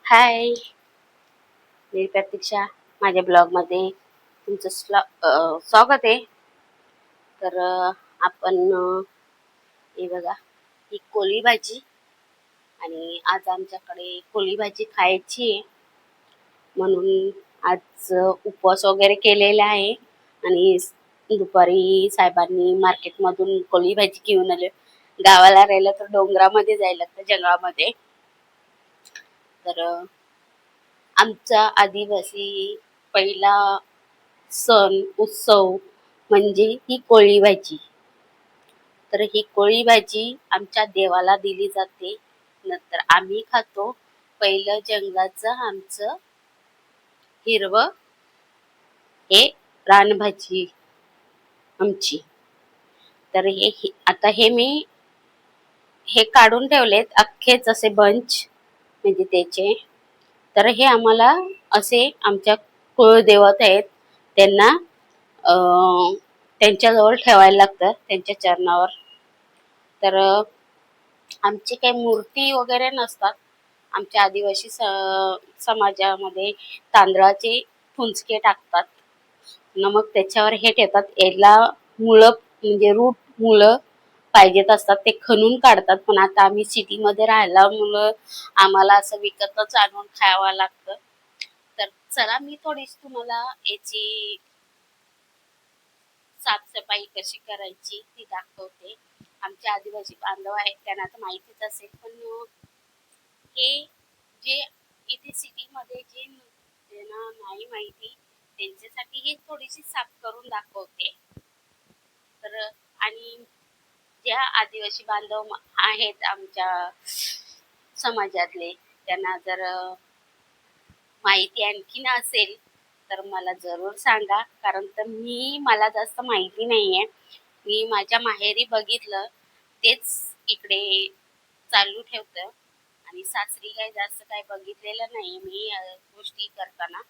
हाय, मी प्रतीक्षा. माझ्या ब्लॉगमध्ये तुमचं स्वागत आहे. तर आपण हे बघा, ही कोळी भाजी आणि आज आमच्याकडे कोळी भाजी खायची आहे म्हणून आज उपवास वगैरे केलेला आहे. आणि दुपारी साहेबांनी मार्केटमधून कोळी भाजी घेऊन आले. गावाला राहिलं तर डोंगरामध्ये जायला लागतं, जंगलामध्ये. तर आमचा आदिवासी पहिला सण उत्सव म्हणजे ही कोळी भाजी. तर ही कोळी भाजी आमच्या देवाला दिली जाते, नंतर आम्ही खातो. पहिलं जंगलाचं आमचं हिरवं हे रानभाजी आमची. तर आता हे मी हे काढून ठेवलेत अख्खेच असे बंच, म्हणजे त्याचे. तर हे आम्हाला असे आमच्या कुळदेवत आहेत, त्यांना त्यांच्याजवळ ठेवायला लागतं, त्यांच्या चरणावर. तर आमची काही मूर्ती वगैरे नसतात. आमच्या आदिवासी समाजामध्ये तांदळाचे फुंचके टाकतात, मग त्याच्यावर हे ठेवतात. याला मुळं म्हणजे रूट मुळं पाहिजेत असतात, ते खणून काढतात. पण आता आम्ही सिटीमध्ये राहिल्यामुळं आम्हाला असं विकतच आणून खावं लागतं. तर चला, मी थोडीशी तुम्हाला याची साफसफाई कशी करायची ती दाखवते. आमचे आदिवासी बांधव आहेत, त्यांना तर माहितीच असेल, पण हे जे इथे सिटीमध्ये जे ज्यांना नाही माहिती त्यांच्यासाठी हे थोडीशी साफ करून दाखवते. तर आणि ज्या आदिवासी बांधव आहेत आमच्या समाजातले, त्यांना जर माहिती आणखीन असेल तर मला जरूर सांगा, कारण तर मला जास्त माहिती नाहीये. मी माझ्या माहेरी बघितलं तेच इकडे चालू ठेवतं, आणि सासरी काही जास्त काही बघितलेलं नाही मी गोष्टी करताना.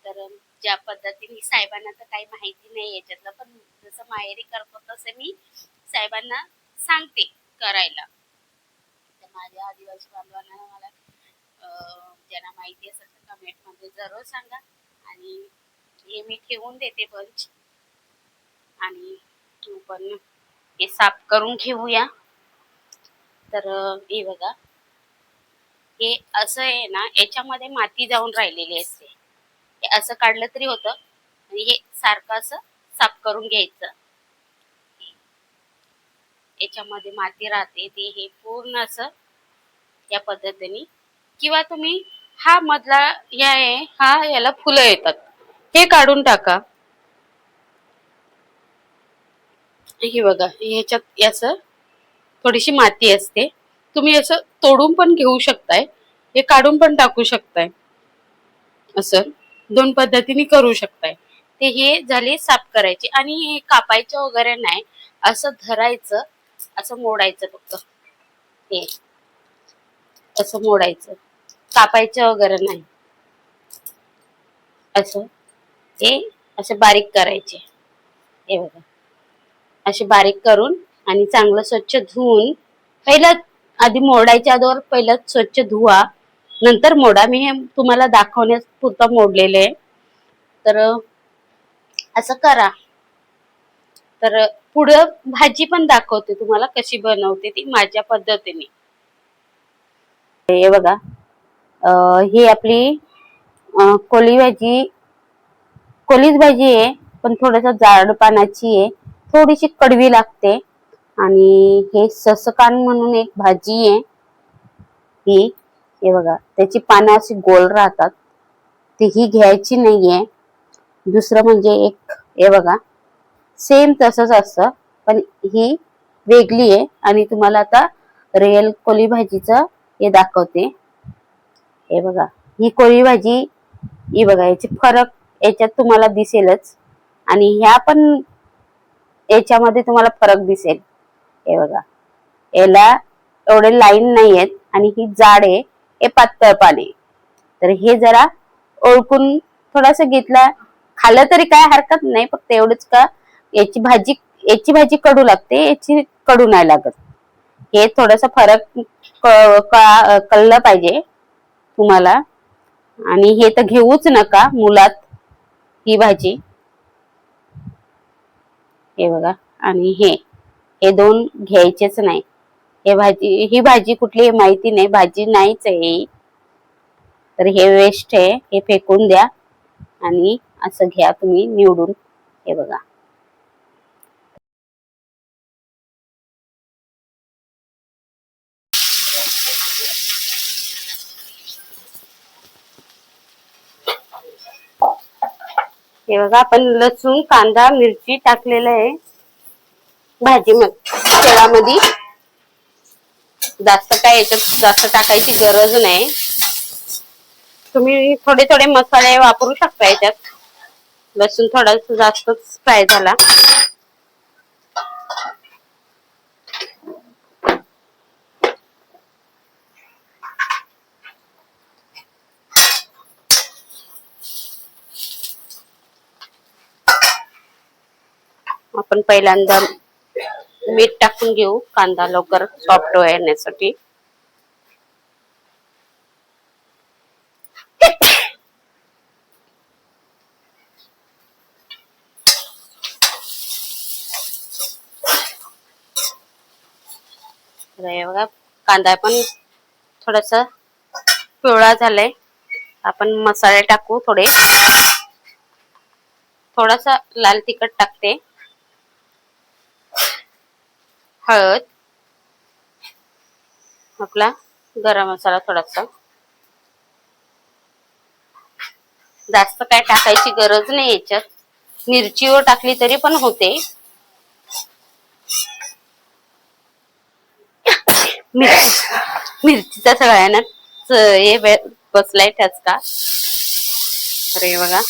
तर ज्या पद्धतीने साहेबांना तर काही माहिती नाही याच्यातलं, पण जसं माहेरी करतो तसं मी साहेबांना सांगते करायला. तर माझ्या आदिवासी बांधवांना मला ज्यांना माहिती असेल तर कमेंटमध्ये जरूर सांगा. आणि हे मी ठेवून देते बंच, आणि आपण हे साफ करून घेऊया. तर हे बघा, हे असं आहे ना, याच्यामध्ये माती जाऊन राहिलेली असते. हे असं काढलं तरी होतं, आणि हे सारखं असं साफ करून घ्यायचं. याच्यामध्ये माती राहते, ते हे पूर्ण असं या पद्धतीने. किंवा तुम्ही हा मधला याला फुलं येतात, हे काढून टाका. हे बघा, ह्याच्यात असं थोडीशी माती असते, तुम्ही असं तोडून पण घेऊ शकताय, हे काढून पण टाकू शकताय. असं दोन पद्धतीने करू शकताय. ते हे झाले साफ करायचे, आणि हे कापायचं वगैरे नाही, असं धरायचं, असं मोडायचं. फक्त हे असं मोडायचं, कापायचं वगैरे नाही. असं हे असे बारीक करायचे. हे बघा, असे बारीक करून आणि चांगलं स्वच्छ धुवून, पहिलं आधी मोडायच्या अगोदर पहिलं स्वच्छ धुवा, नंतर मोडा. मी हे तुम्हाला दाखवण्यास पुरतं मोडलेलं आहे. तर असं करा. तर पुढं भाजी पण दाखवते तुम्हाला कशी बनवते ती माझ्या पद्धतीने. हे बघा, ही आपली कोळी भाजी, कोळीच भाजी आहे, पण थोडस जाड पानाची आहे, थोडीशी कडवी लागते. आणि हे ससकान म्हणून एक भाजी आहे ही. हे बघा, त्याची पानं अशी गोल राहतात, ती ही घ्यायची नाहीये. दुसरं म्हणजे एक, हे बघा, सेम तसंच असतं, पण ही वेगळी आहे. आणि तुम्हाला आता रिअल कोळी भाजीचं हे दाखवते. हे बघा, ही कोळी भाजी, ही बघा, याची फरक याच्यात तुम्हाला दिसेलच, आणि ह्या पण याच्यामध्ये तुम्हाला फरक दिसेल. हे बघा, याला एवढे लाईन नाही आहेत, आणि ही जाड आहे, हे पातळ पाने. तर हे जरा ओळखून थोडस घेतलं, खाल्लं तरी काय हरकत नाही, फक्त एवढंच का याची भाजी कडू लागते, याची कडू नाही लागत. हे थोडस फरक कळलं पाहिजे. तुम्हाला. आणि हे तर घेऊच नका मुलात ही भाजी, हे बघा. आणि हे दोन घ्यायचेच नाही. ही भाजी कुठली माहिती नाही, भाजी नाहीच आहे. तर हे वेस्ट आहे, हे फेकून द्या आणि असं घ्या तुम्ही निवडून. हे बघा. हे बघा, आपण लसूण, कांदा, मिरची टाकलेलं आहे भाजी तेलामध्ये. जास्त काय याच्यात जास्त टाकायची गरज नाही. तुम्ही थोडे थोडे मसाले वापरू शकता याच्यात. लसूण थोडासा जास्तच फ्राय झाला. आपण पहिल्यांदा मीठ टाकून घेऊ, कांदा लवकर सॉफ्ट होण्यासाठी. बघा, कांदा पण थोडासा पिवळा झालाय. आपण मसाले टाकू थोडे. थोडासा लाल तिखट टाकते, हळद, आपला गरम मसाला थोडासा. जास्त काय टाकायची गरज नाही याच्यात. मिरचीवर टाकली तरी पण होते. मिरचीचा सगळ्यांना हे बसलाय ठसका. अरे बघा,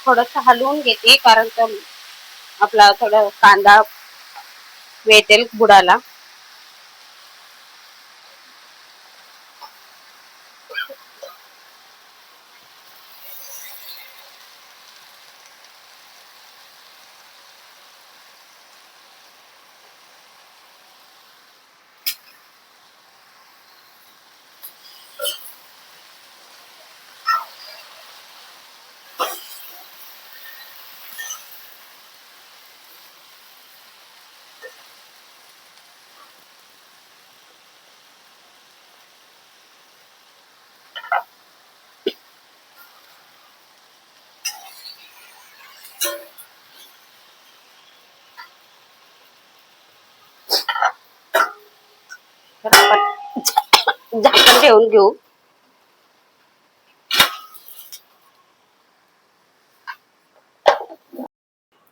थोडस हलवून घेते, कारण आपला थोडा कांदा वेटेल बुडाला. झाकण ठेवून घेऊ.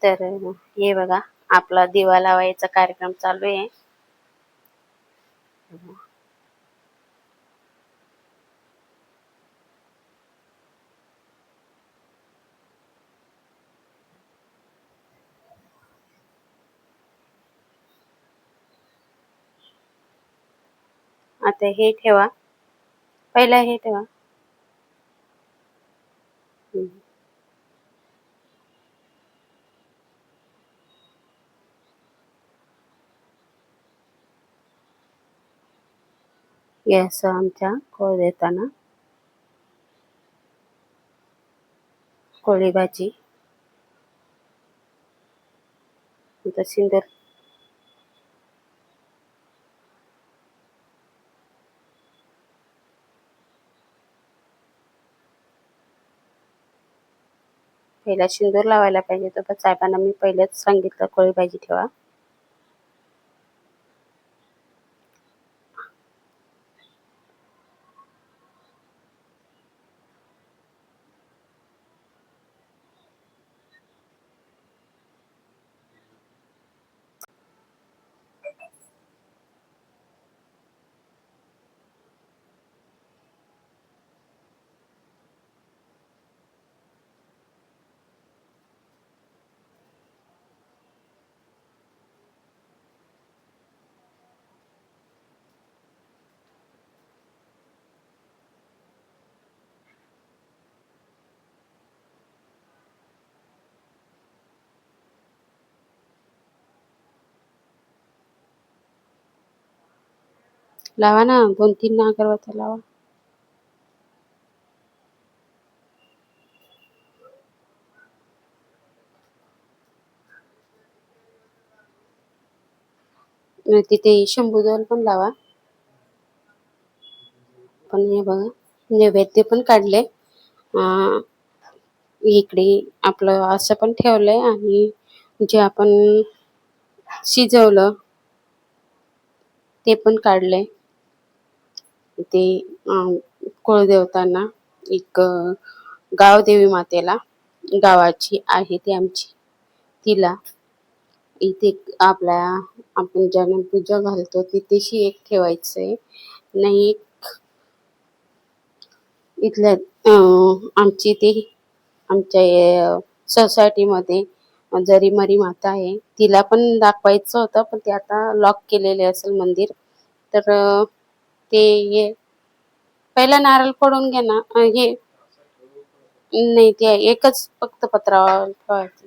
तर हे बघा, आपला दिवा लावायचा कार्यक्रम चालू आहे. आता हे ठेवा, पहिला हे ठेवा. गॅस आमच्या कोळ देताना कोळी भाजी. आता सिंदूर पहिला सिंदूर लावायला पाहिजे. तर साहेबांना मी पहिलेच सांगितलं कोळी भाजी ठेवा. लावा ना, 2-3 अगरबत्त्या लावा. आणि तिथे शंभूजवळ पण लावा. पण हे बघा, नैवेद्य पण काढले. इकडे आपलं असं पण ठेवलंय आणि जे आपण शिजवलं ते पण काढलंय. ते कुळदेवतांना, एक गावदेवी मातेला, गावाची आहे ती आमची, तिला इथे आपल्या आपण ज्यांना पूजा घालतो तिथेशी एक ठेवायचंय. नाही इथल्या आमची ती आमच्या सोसायटीमध्ये जरी मरी माता आहे, तिला पण दाखवायचं होतं, पण ते आता लॉक केलेले असेल मंदिर. तर ते हे पहिला नारळ फोडून घे ना. हे नाही, ते एकच फक्त पत्रावळ ठेवायचं.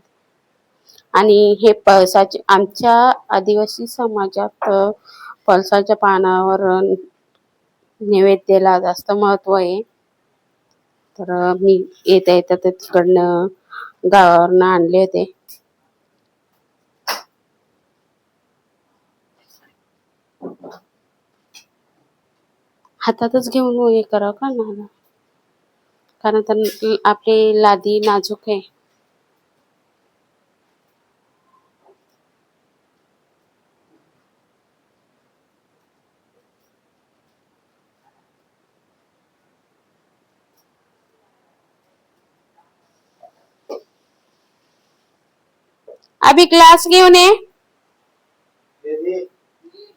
आणि हे पळसाचे, आमच्या आदिवासी समाजात पळसाच्या पानावर नैवेद्याला जास्त महत्त्व आहे. तर मी येता येता तर तिकडनं गावावरनं आणले होते. हातातच घेऊन हे करावं का ना, कारण तर आपली लादी नाजूक आहे. अभि ग्लास घेऊन ये.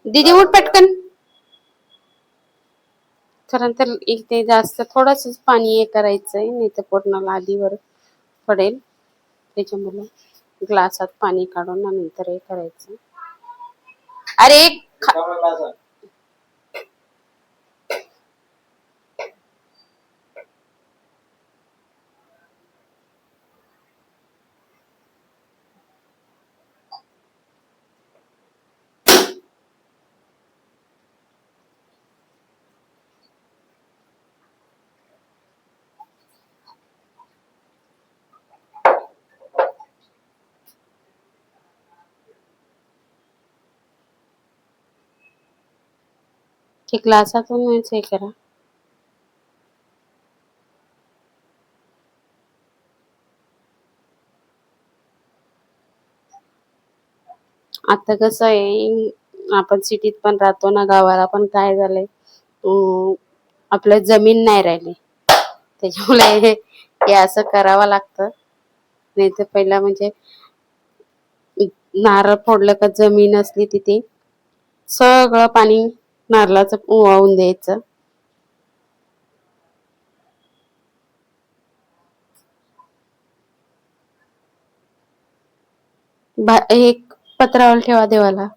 दीदी उठ पटकन. कारण तर इथे जास्त थोडंसंच पाणी हे करायचंय, नाही तर पूर्ण लादीवर पडेल. त्याच्यामुळे ग्लासात पाणी काढून नंतर हे करायचं. अरे ते ग्लासातूनच हे करा. आता कसं आहे, आपण सिटीत पण राहतो ना, गावाला पण काय झालंय, आपलं जमीन नाही राहिली. त्याच्यामुळे हे असं करावं लागतं. नाही तर पहिला म्हणजे नारळ फोडलं का जमीन असली तिथे सगळं पाणी नारळाचं वाहून द्यायचं. एक पत्रावळ ठेवा देवाला.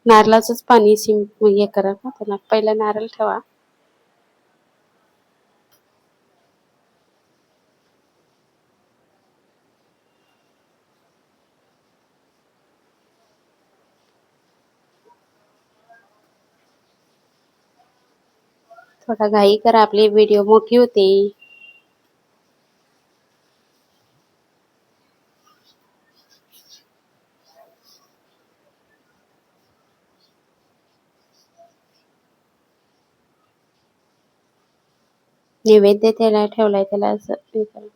नारळाचंच पाणी हे करा का त्याला, पहिला नारळ ठेवा. थोडा घाई करा, आपली व्हिडिओ मोठी होते. नैवेद्य त्याला ठेवलाय, त्याला असं हे करा.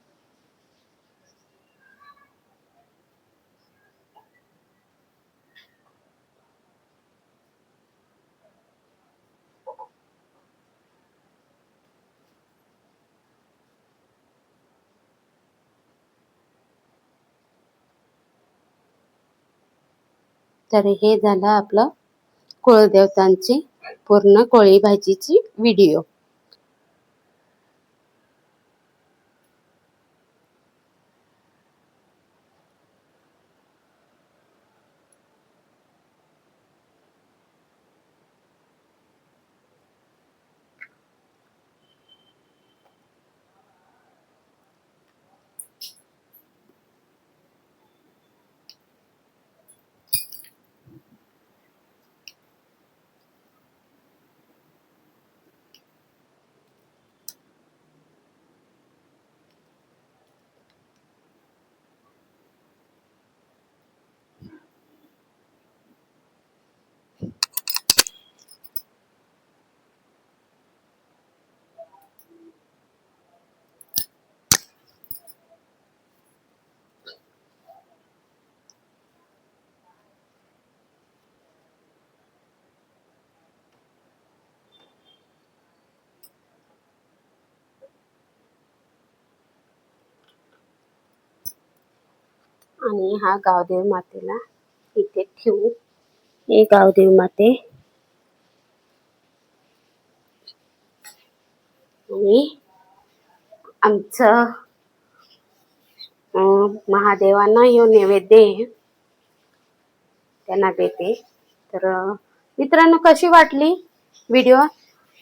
तर हे झालं आपलं कुळदेवतांची पूर्ण कोळी भाजीची व्हिडिओ. आणि हा गावदेवी मातेला इथे ठेवू. हे गावदेवी माते आणि आमचं महादेवांना यो नैवेद्य आहे, त्यांना देते. तर मित्रांनो, कशी वाटली व्हिडिओ?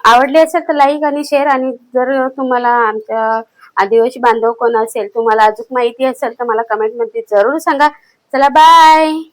आवडली असेल तर लाईक आणि शेअर, आणि जर तुम्हाला आमच्या आदिवासी बांधव कोण असेल, तुम्हाला अजून माहिती असेल तर मला कमेंट मध्ये जरूर सांगा. चला बाय.